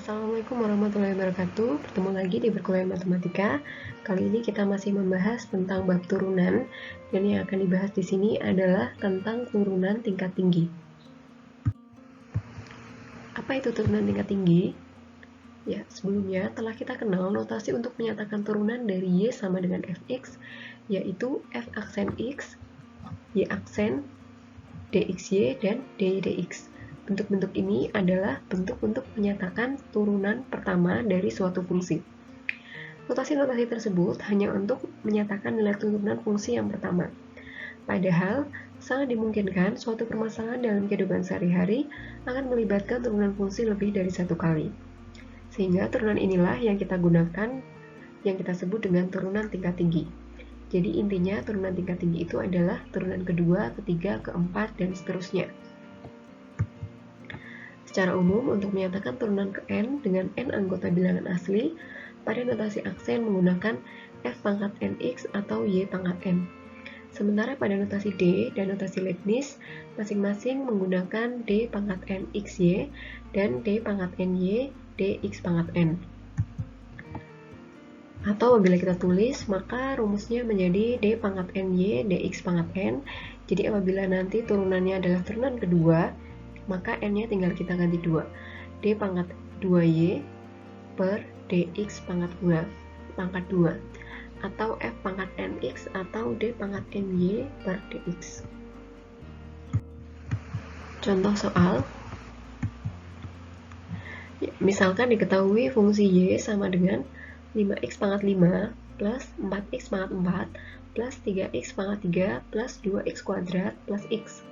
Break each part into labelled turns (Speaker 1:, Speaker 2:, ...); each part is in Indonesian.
Speaker 1: Assalamualaikum warahmatullahi wabarakatuh. Bertemu lagi di Perkuliahan Matematika. Kali ini kita masih membahas tentang bab turunan, dan yang akan dibahas di sini adalah tentang turunan tingkat tinggi. Apa itu turunan tingkat tinggi? Ya, sebelumnya telah kita kenal notasi untuk menyatakan turunan dari Y sama dengan Fx, yaitu F aksen X, Y aksen, DXY, dan DY/DX. Bentuk-bentuk ini adalah bentuk untuk menyatakan turunan pertama dari suatu fungsi. Notasi-notasi tersebut hanya untuk menyatakan nilai turunan fungsi yang pertama. Padahal, sangat dimungkinkan suatu permasalahan dalam kehidupan sehari-hari akan melibatkan turunan fungsi lebih dari satu kali. Sehingga turunan inilah yang kita gunakan, yang kita sebut dengan turunan tingkat tinggi. Jadi intinya turunan tingkat tinggi itu adalah turunan kedua, ketiga, keempat, dan seterusnya. Secara umum, untuk menyatakan turunan ke n dengan n anggota bilangan asli, pada notasi aksen menggunakan f pangkat nx atau y pangkat n. Sementara pada notasi d dan notasi Leibniz, masing-masing menggunakan d pangkat nxy dan d pangkat ny dx pangkat n. Atau apabila kita tulis, maka rumusnya menjadi d pangkat ny dx pangkat n. Jadi apabila nanti turunannya adalah turunan kedua, maka n-nya tinggal kita ganti 2. D pangkat 2y per dx pangkat 2. Atau f pangkat nx atau d pangkat ny per dx. Contoh soal. Ya, misalkan diketahui fungsi y sama dengan 5x pangkat 5 plus 4x pangkat 4 plus 3x pangkat 3 plus 2x kuadrat plus x.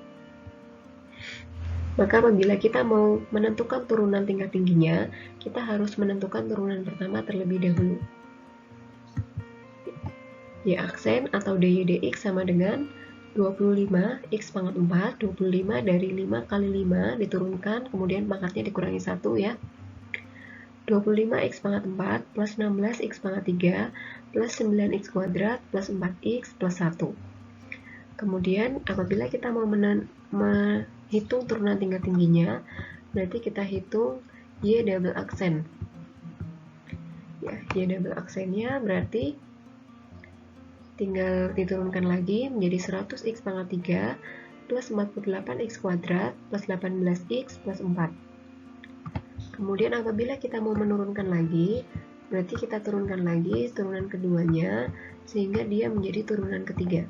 Speaker 1: Maka apabila kita mau menentukan turunan tingkat tingginya, kita harus menentukan turunan pertama terlebih dahulu. Y aksen atau dy dx sama dengan 25 x pangkat 4, 25 dari 5 kali 5 diturunkan, kemudian pangkatnya dikurangi 1 ya. 25 x pangkat 4 plus 16 x pangkat 3 plus 9x kuadrat plus 4x plus 1. Kemudian apabila kita mau menghitung turunan tingkat tingginya, berarti kita hitung y double aksen. Ya, y double aksennya berarti tinggal diturunkan lagi menjadi 100x pangkat 3 plus 48x kuadrat plus 18x plus 4. Kemudian apabila kita mau menurunkan lagi, berarti kita turunkan lagi turunan keduanya sehingga dia menjadi turunan ketiga.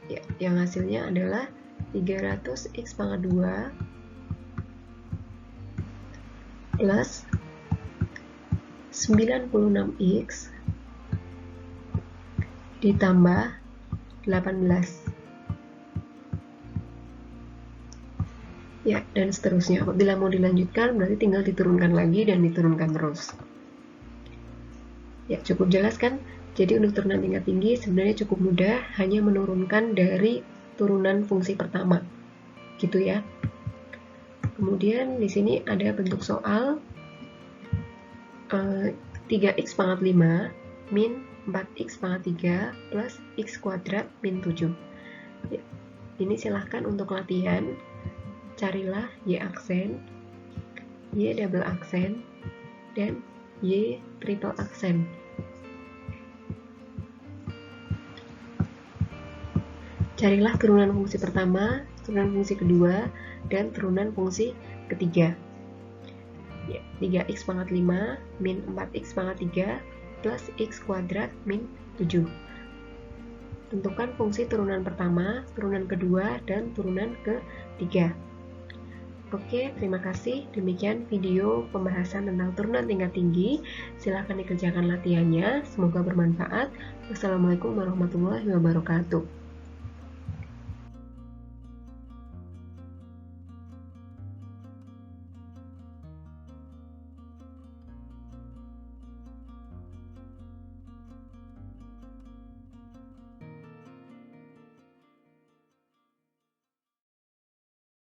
Speaker 1: Ya, yang hasilnya adalah 300x pangkat 2 plus 96x ditambah 18. Ya, dan seterusnya. Apabila mau dilanjutkan, berarti tinggal diturunkan lagi dan diturunkan terus. Ya, cukup jelas kan? Jadi untuk turunan tingkat tinggi sebenarnya cukup mudah, hanya menurunkan dari turunan fungsi pertama. Gitu ya. Kemudian di sini ada bentuk soal 3x pangkat 5 min 4x pangkat 3 plus x kuadrat min 7. Ya, ini silahkan untuk latihan. Carilah y aksen, y double aksen, dan y triple aksen. Carilah turunan fungsi pertama, turunan fungsi kedua, dan turunan fungsi ketiga. Ya, 3x pangkat 5 min 4x pangkat 3 plus x kuadrat min 7. Tentukan fungsi turunan pertama, turunan kedua, dan turunan ketiga. Oke, terima kasih. Demikian video pembahasan tentang turunan tingkat tinggi. Silahkan dikerjakan latihannya. Semoga bermanfaat. Wassalamualaikum warahmatullahi wabarakatuh.